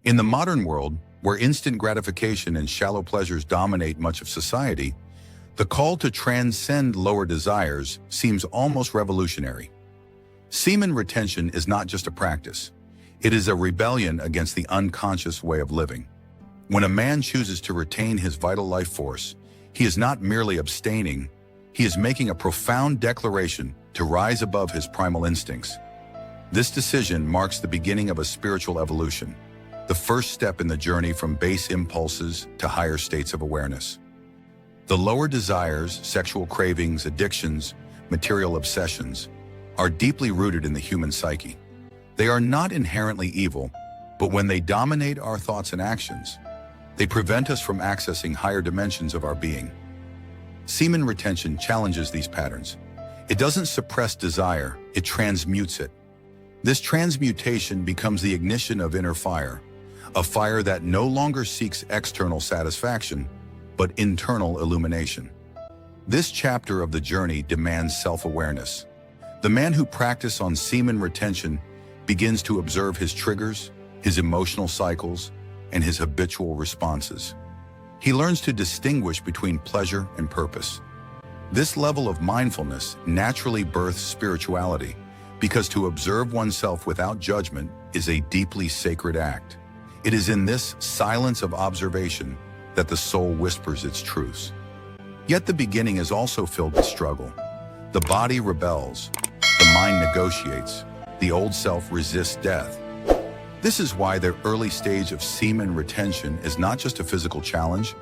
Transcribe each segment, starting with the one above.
In the modern world, where instant gratification and shallow pleasures dominate much of society, the call to transcend lower desires seems almost revolutionary. Semen retention is not just a practice. It is a rebellion against the unconscious way of living. When a man chooses to retain his vital life force, he is not merely abstaining, he is making a profound declaration to rise above his primal instincts. This decision marks the beginning of a spiritual evolution, the first step in the journey from base impulses to higher states of awareness. The lower desires, sexual cravings, addictions, material obsessions, are deeply rooted in the human psyche. They are not inherently evil, but when they dominate our thoughts and actions, they prevent us from accessing higher dimensions of our being. Semen retention challenges these patterns. It doesn't suppress desire, it transmutes it. This transmutation becomes the ignition of inner fire, a fire that no longer seeks external satisfaction, but internal illumination. This chapter of the journey demands self-awareness. The man who practices on semen retention begins to observe his triggers, his emotional cycles, and his habitual responses. He learns to distinguish between pleasure and purpose. This level of mindfulness naturally births spirituality, because to observe oneself without judgment is a deeply sacred act. It is in this silence of observation that the soul whispers its truths. Yet the beginning is also filled with struggle. The body rebels, the mind negotiates, the old self resists death. This is why the early stage of semen retention is not just a physical challenge,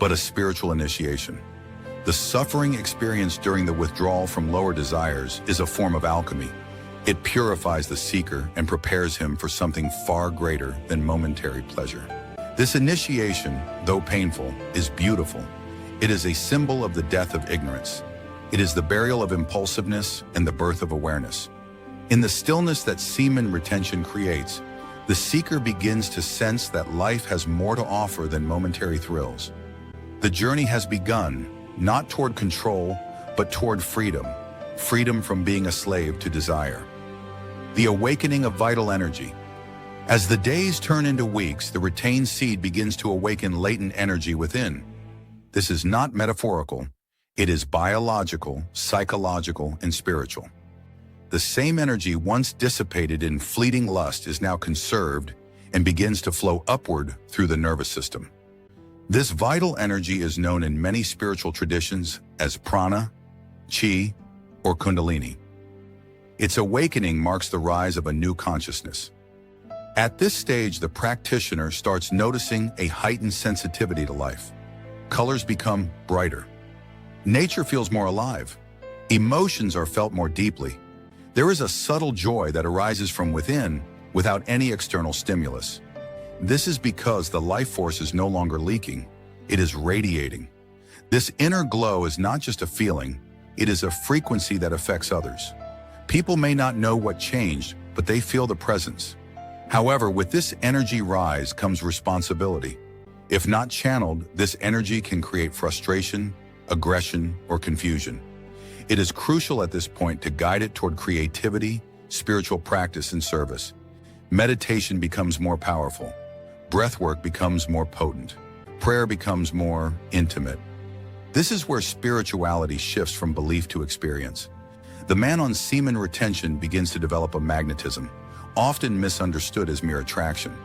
but a spiritual initiation. The suffering experienced during the withdrawal from lower desires is a form of alchemy. It purifies the seeker and prepares him for something far greater than momentary pleasure. This initiation, though painful, is beautiful. It is a symbol of the death of ignorance. It is the burial of impulsiveness and the birth of awareness. In the stillness that semen retention creates, the seeker begins to sense that life has more to offer than momentary thrills. The journey has begun, not toward control, but toward freedom. Freedom from being a slave to desire. The awakening of vital energy. As the days turn into weeks, the retained seed begins to awaken latent energy within. This is not metaphorical. It is biological, psychological, and spiritual. The same energy once dissipated in fleeting lust is now conserved and begins to flow upward through the nervous system. This vital energy is known in many spiritual traditions as prana, chi, or kundalini. Its awakening marks the rise of a new consciousness. At this stage, the practitioner starts noticing a heightened sensitivity to life. Colors become brighter. Nature feels more alive. Emotions are felt more deeply. There is a subtle joy that arises from within without any external stimulus. This is because the life force is no longer leaking, it is radiating. This inner glow is not just a feeling, it is a frequency that affects others. People may not know what changed, but they feel the presence. However, with this energy rise comes responsibility. If not channeled, this energy can create frustration, aggression, or confusion. It is crucial at this point to guide it toward creativity, spiritual practice, and service. Meditation becomes more powerful. Breathwork becomes more potent. Prayer becomes more intimate. This is where spirituality shifts from belief to experience. The man on semen retention begins to develop a magnetism, often misunderstood as mere attraction.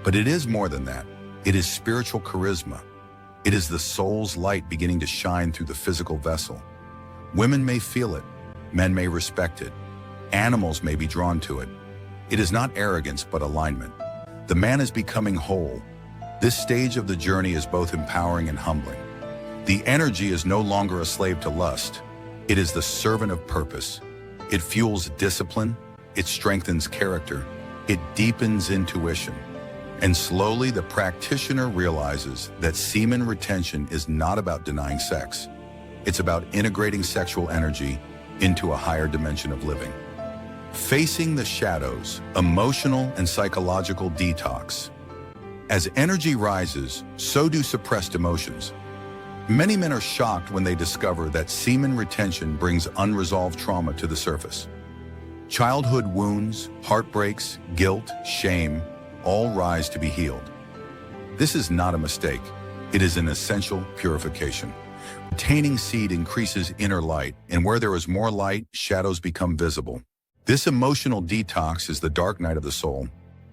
But it is more than that. It is spiritual charisma. It is the soul's light beginning to shine through the physical vessel. Women may feel it, men may respect it, animals may be drawn to it. It is not arrogance, but alignment. The man is becoming whole. This stage of the journey is both empowering and humbling. The energy is no longer a slave to lust. It is the servant of purpose. It fuels discipline, it strengthens character, it deepens intuition. And slowly the practitioner realizes that semen retention is not about denying sex. It's about integrating sexual energy into a higher dimension of living. Facing the shadows, emotional and psychological detox. As energy rises, so do suppressed emotions. Many men are shocked when they discover that semen retention brings unresolved trauma to the surface. Childhood wounds, heartbreaks, guilt, shame, all rise to be healed. This is not a mistake. It is an essential purification. Retaining seed increases inner light, and where there is more light, shadows become visible. This emotional detox is the dark night of the soul.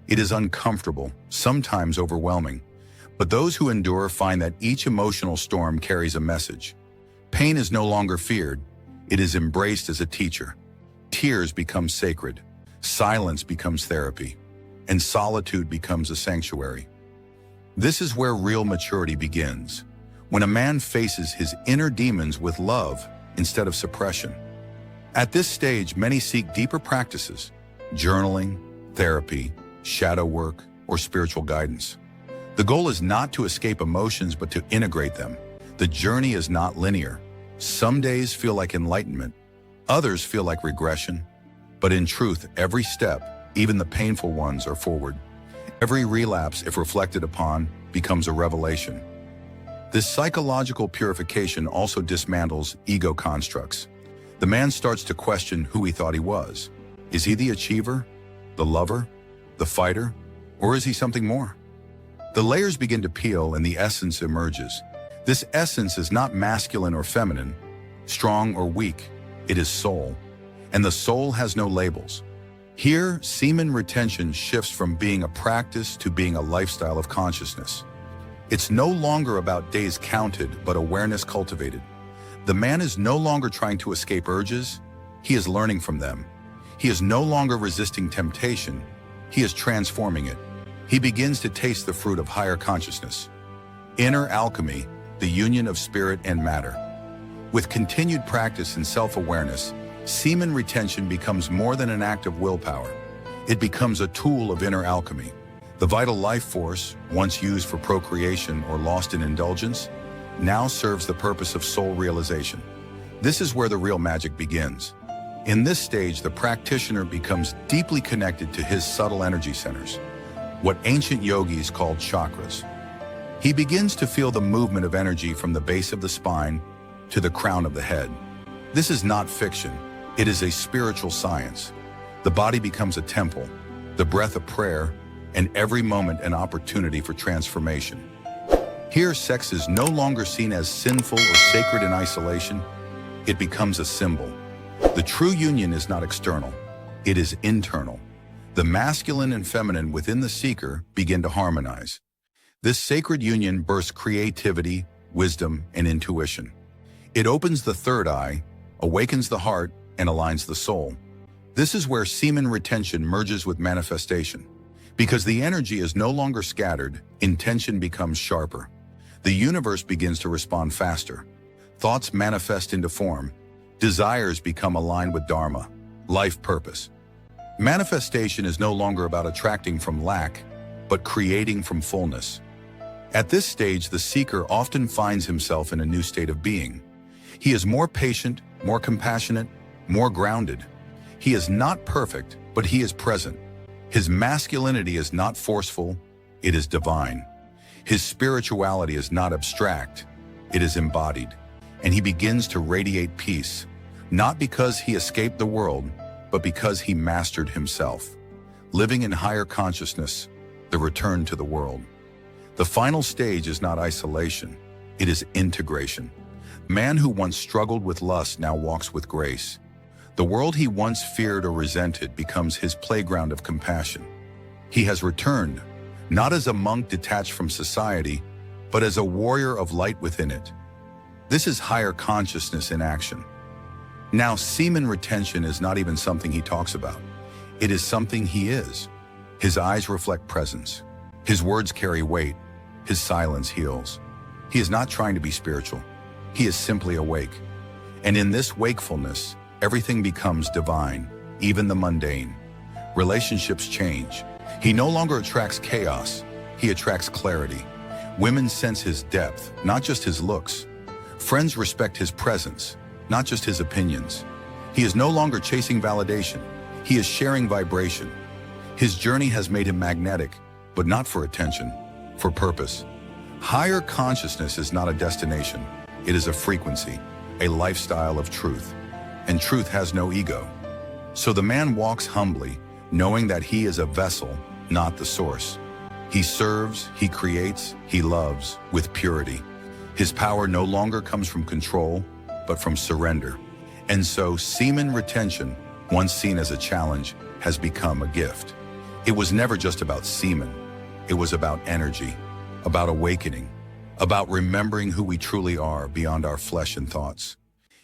It is uncomfortable, sometimes overwhelming, but those who endure find that each emotional storm carries a message. Pain is no longer feared. It is embraced as a teacher. Tears become sacred. Silence becomes therapy, and solitude becomes a sanctuary. This is where real maturity begins, when a man faces his inner demons with love instead of suppression. At this stage, many seek deeper practices: journaling, therapy, shadow work, or spiritual guidance. The goal is not to escape emotions, but to integrate them. The journey is not linear. Some days feel like enlightenment, others feel like regression. But in truth, every step, even the painful ones, are forward. Every relapse, if reflected upon, becomes a revelation. This psychological purification also dismantles ego constructs. The man starts to question who he thought he was. Is he the achiever, the lover, the fighter, or is he something more? The layers begin to peel and the essence emerges. This essence is not masculine or feminine, strong or weak. It is soul, and the soul has no labels. Here, semen retention shifts from being a practice to being a lifestyle of consciousness. It's no longer about days counted, but awareness cultivated. The man is no longer trying to escape urges. He is learning from them. He is no longer resisting temptation. He is transforming it. He begins to taste the fruit of higher consciousness. Inner alchemy, the union of spirit and matter. With continued practice and self-awareness, semen retention becomes more than an act of willpower. It becomes a tool of inner alchemy. The vital life force, once used for procreation or lost in indulgence, now serves the purpose of soul realization. This is where the real magic begins. In this stage, the practitioner becomes deeply connected to his subtle energy centers, what ancient yogis called chakras. He begins to feel the movement of energy from the base of the spine to the crown of the head. This is not fiction. It is a spiritual science. The body becomes a temple, the breath a prayer, and every moment an opportunity for transformation. Here, sex is no longer seen as sinful or sacred in isolation. It becomes a symbol. The true union is not external. It is internal. The masculine and feminine within the seeker begin to harmonize. This sacred union bursts creativity, wisdom, and intuition. It opens the third eye, awakens the heart, and aligns the soul. This is where semen retention merges with manifestation. Because the energy is no longer scattered, intention becomes sharper. The universe begins to respond faster. Thoughts manifest into form. Desires become aligned with dharma, life purpose. Manifestation is no longer about attracting from lack, but creating from fullness. At this stage, the seeker often finds himself in a new state of being. He is more patient, more compassionate, more grounded. He is not perfect, but he is present. His masculinity is not forceful, it is divine. His spirituality is not abstract, it is embodied. And he begins to radiate peace, not because he escaped the world, but because he mastered himself. Living in higher consciousness, the return to the world. The final stage is not isolation, it is integration. Man who once struggled with lust now walks with grace. The world he once feared or resented becomes his playground of compassion. He has returned, not as a monk detached from society, but as a warrior of light within it. This is higher consciousness in action. Now, semen retention is not even something he talks about. It is something he is. His eyes reflect presence. His words carry weight. His silence heals. He is not trying to be spiritual. He is simply awake. And in this wakefulness, everything becomes divine, even the mundane. Relationships change. He no longer attracts chaos. He attracts clarity. Women sense his depth, not just his looks. Friends respect his presence, not just his opinions. He is no longer chasing validation. He is sharing vibration. His journey has made him magnetic, but not for attention, for purpose. Higher consciousness is not a destination. It is a frequency, a lifestyle of truth. And truth has no ego. So the man walks humbly, knowing that he is a vessel, not the source. He serves, he creates, he loves with purity. His power no longer comes from control, but from surrender. And so semen retention, once seen as a challenge, has become a gift. It was never just about semen. It was about energy, about awakening, about remembering who we truly are beyond our flesh and thoughts.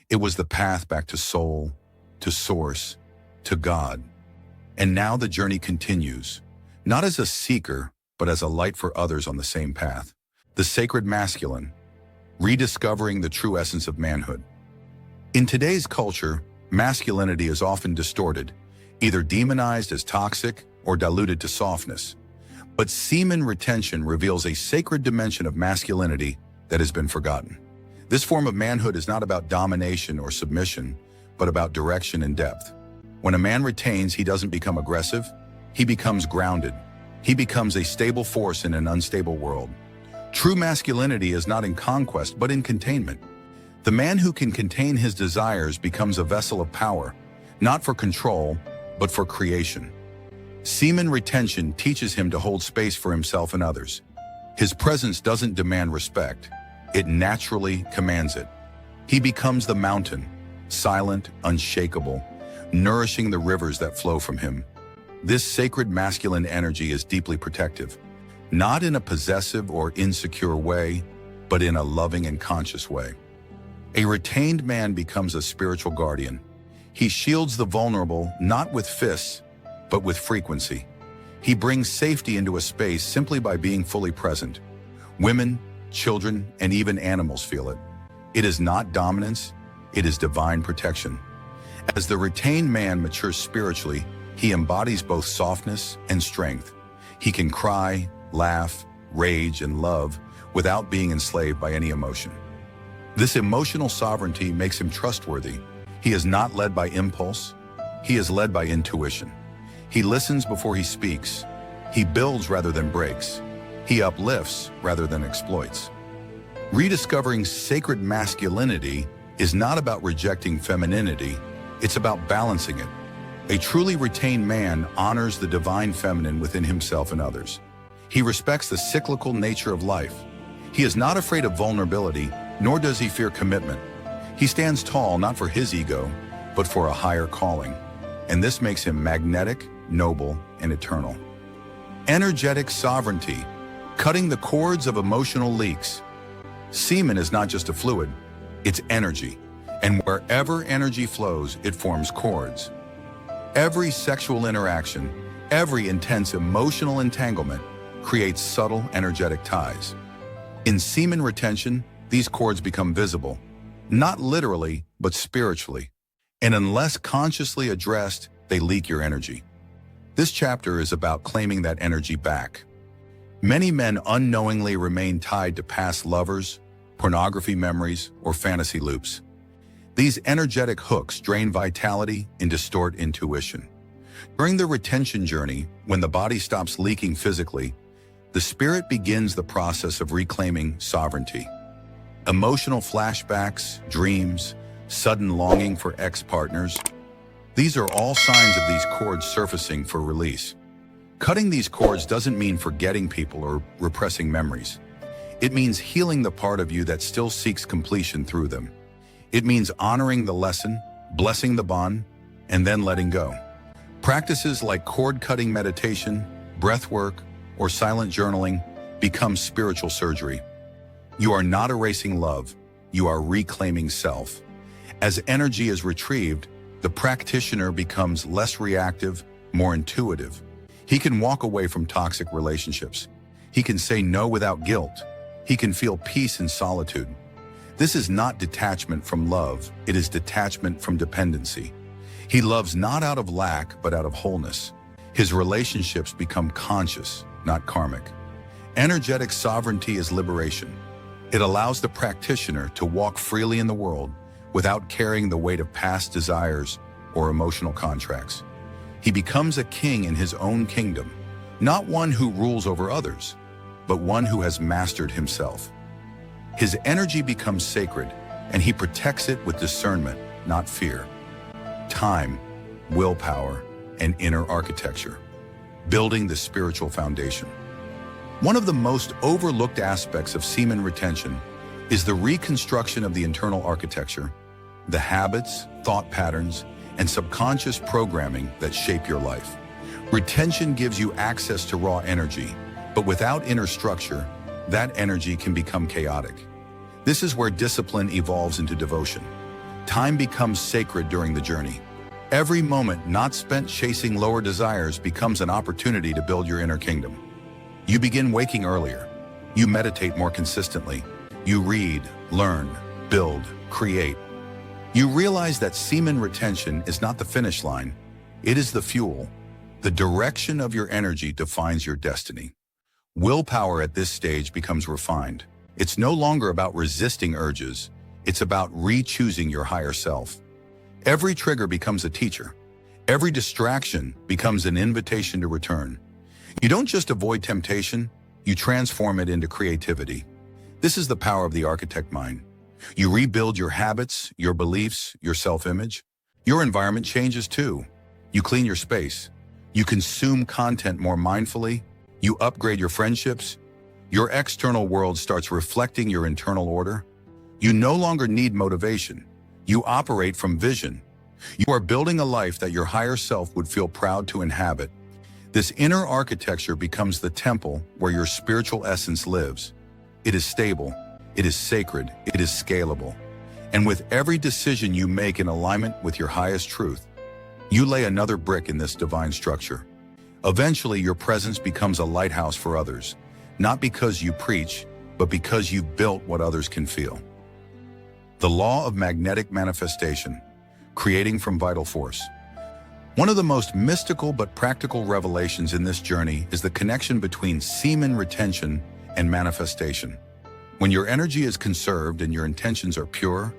It was the path back to soul, to source, to God. And now the journey continues, not as a seeker, but as a light for others on the same path. The sacred masculine, rediscovering the true essence of manhood. In today's culture, masculinity is often distorted, either demonized as toxic or diluted to softness. But semen retention reveals a sacred dimension of masculinity that has been forgotten. This form of manhood is not about domination or submission, but about direction and depth. When a man retains, he doesn't become aggressive, he becomes grounded. He becomes a stable force in an unstable world. True masculinity is not in conquest, but in containment. The man who can contain his desires becomes a vessel of power, not for control, but for creation. Semen retention teaches him to hold space for himself and others. His presence doesn't demand respect, it naturally commands it. He becomes the mountain, silent, unshakable, nourishing the rivers that flow from him. This sacred masculine energy is deeply protective, not in a possessive or insecure way, but in a loving and conscious way. A retained man becomes a spiritual guardian. He shields the vulnerable not with fists, but with frequency. He brings safety into a space simply by being fully present. Women, children, and even animals feel it. It is not dominance, it is divine protection. As the retained man matures spiritually, he embodies both softness and strength. He can cry, laugh, rage, and love without being enslaved by any emotion. This emotional sovereignty makes him trustworthy. He is not led by impulse, he is led by intuition. He listens before he speaks. He builds rather than breaks. He uplifts rather than exploits. Rediscovering sacred masculinity is not about rejecting femininity, it's about balancing it. A truly retained man honors the divine feminine within himself and others. He respects the cyclical nature of life. He is not afraid of vulnerability, nor does he fear commitment. He stands tall not for his ego, but for a higher calling. And this makes him magnetic, noble, and eternal. Energetic sovereignty, cutting the cords of emotional leaks. Semen is not just a fluid, it's energy. And wherever energy flows, it forms cords. Every sexual interaction, every intense emotional entanglement creates subtle energetic ties. In semen retention, these cords become visible, not literally, but spiritually. And unless consciously addressed, they leak your energy. This chapter is about claiming that energy back. Many men unknowingly remain tied to past lovers, pornography memories, or fantasy loops. These energetic hooks drain vitality and distort intuition. During the retention journey, when the body stops leaking physically, the spirit begins the process of reclaiming sovereignty. Emotional flashbacks, dreams, sudden longing for ex-partners, these are all signs of these cords surfacing for release. Cutting these cords doesn't mean forgetting people or repressing memories. It means healing the part of you that still seeks completion through them. It means honoring the lesson, blessing the bond, and then letting go. Practices like cord-cutting meditation, breath work, or silent journaling become spiritual surgery. You are not erasing love, you are reclaiming self. As energy is retrieved, the practitioner becomes less reactive, more intuitive. He can walk away from toxic relationships. He can say no without guilt. He can feel peace in solitude. This is not detachment from love, it is detachment from dependency. He loves not out of lack, but out of wholeness. His relationships become conscious, not karmic. Energetic sovereignty is liberation. It allows the practitioner to walk freely in the world without carrying the weight of past desires or emotional contracts. He becomes a king in his own kingdom, not one who rules over others, but one who has mastered himself. His energy becomes sacred, and he protects it with discernment, not fear. Time, willpower, and inner architecture, building the spiritual foundation. One of the most overlooked aspects of semen retention is the reconstruction of the internal architecture, the habits, thought patterns, and subconscious programming that shape your life. Retention gives you access to raw energy, but without inner structure, that energy can become chaotic. This is where discipline evolves into devotion. Time becomes sacred during the journey. Every moment not spent chasing lower desires becomes an opportunity to build your inner kingdom. You begin waking earlier. You meditate more consistently. You read, learn, build, create. You realize that semen retention is not the finish line. It is the fuel. The direction of your energy defines your destiny. Willpower at this stage becomes refined. It's no longer about resisting urges. It's about re-choosing your higher self. Every trigger becomes a teacher. Every distraction becomes an invitation to return. You don't just avoid temptation, you transform it into creativity. This is the power of the architect mind. You rebuild your habits, your beliefs, your self-image. Your environment changes too. You clean your space. You consume content more mindfully. You upgrade your friendships. Your external world starts reflecting your internal order. You no longer need motivation. You operate from vision. You are building a life that your higher self would feel proud to inhabit. This inner architecture becomes the temple where your spiritual essence lives. It is stable, it is sacred, it is scalable. And with every decision you make in alignment with your highest truth, you lay another brick in this divine structure. Eventually, your presence becomes a lighthouse for others, not because you preach, but because you built what others can feel. The law of magnetic manifestation, creating from vital force. One of the most mystical but practical revelations in this journey is the connection between semen retention and manifestation. When your energy is conserved and your intentions are pure,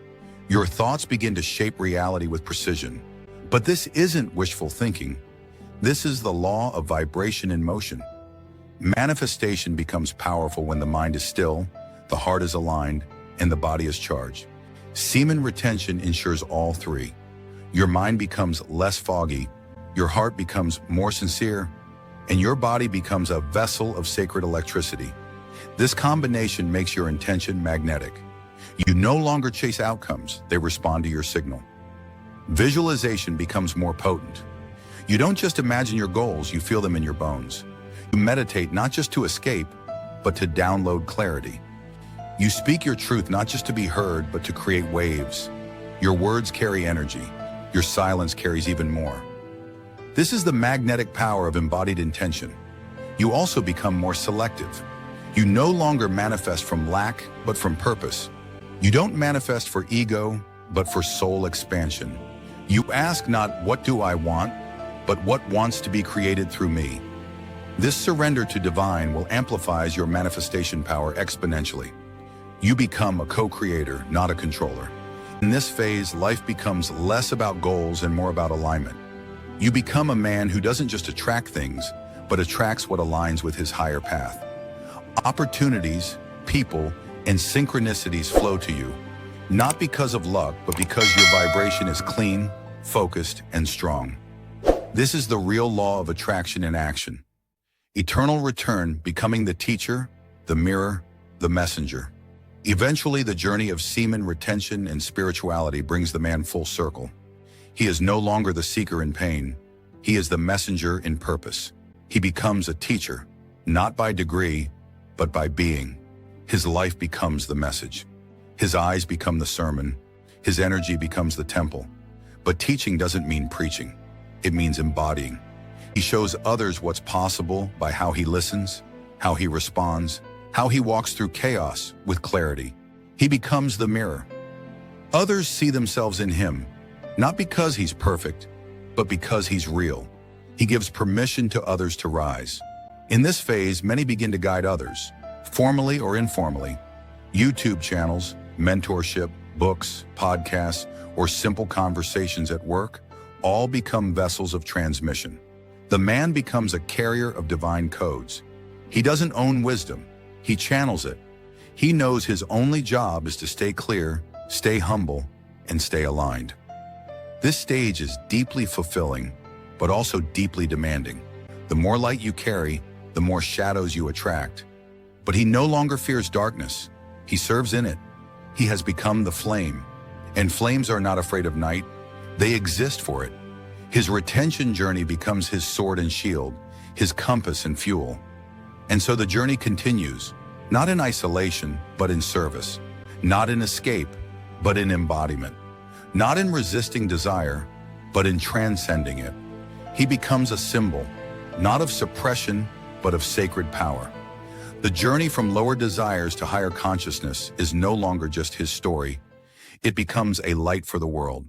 your thoughts begin to shape reality with precision. But this isn't wishful thinking. This is the law of vibration in motion. Manifestation becomes powerful when the mind is still, the heart is aligned, and the body is charged. Semen retention ensures all three. Your mind becomes less foggy, your heart becomes more sincere, and your body becomes a vessel of sacred electricity. This combination makes your intention magnetic. You no longer chase outcomes, they respond to your signal. Visualization becomes more potent. You don't just imagine your goals, you feel them in your bones. You meditate not just to escape, but to download clarity. You speak your truth not just to be heard, but to create waves. Your words carry energy. Your silence carries even more. This is the magnetic power of embodied intention. You also become more selective. You no longer manifest from lack, but from purpose. You don't manifest for ego, but for soul expansion. You ask not what do I want, but what wants to be created through me. This surrender to divine will amplify your manifestation power exponentially. You become a co-creator, not a controller. In this phase, life becomes less about goals and more about alignment. You become a man who doesn't just attract things, but attracts what aligns with his higher path. Opportunities, people, and synchronicities flow to you, not because of luck, but because your vibration is clean, focused, and strong. This is the real law of attraction in action. Eternal return, becoming the teacher, the mirror, the messenger. Eventually, the journey of semen retention and spirituality brings the man full circle. He is no longer the seeker in pain. He is the messenger in purpose. He becomes a teacher, not by degree, but by being. His life becomes the message. His eyes become the sermon. His energy becomes the temple. But teaching doesn't mean preaching. It means embodying. He shows others what's possible by how he listens, how he responds, how he walks through chaos with clarity. He becomes the mirror. Others see themselves in him, not because he's perfect, but because he's real. He gives permission to others to rise. In this phase, many begin to guide others, formally or informally. YouTube channels, mentorship, books, podcasts, or simple conversations at work all become vessels of transmission. The man becomes a carrier of divine codes. He doesn't own wisdom. He channels it. He knows his only job is to stay clear, stay humble, and stay aligned. This stage is deeply fulfilling, but also deeply demanding. The more light you carry, the more shadows you attract. But he no longer fears darkness. He serves in it. He has become the flame. And flames are not afraid of night. They exist for it. His retention journey becomes his sword and shield, his compass and fuel. And so the journey continues, not in isolation, but in service. Not in escape, but in embodiment. Not in resisting desire, but in transcending it. He becomes a symbol, not of suppression, but of sacred power. The journey from lower desires to higher consciousness is no longer just his story. It becomes a light for the world.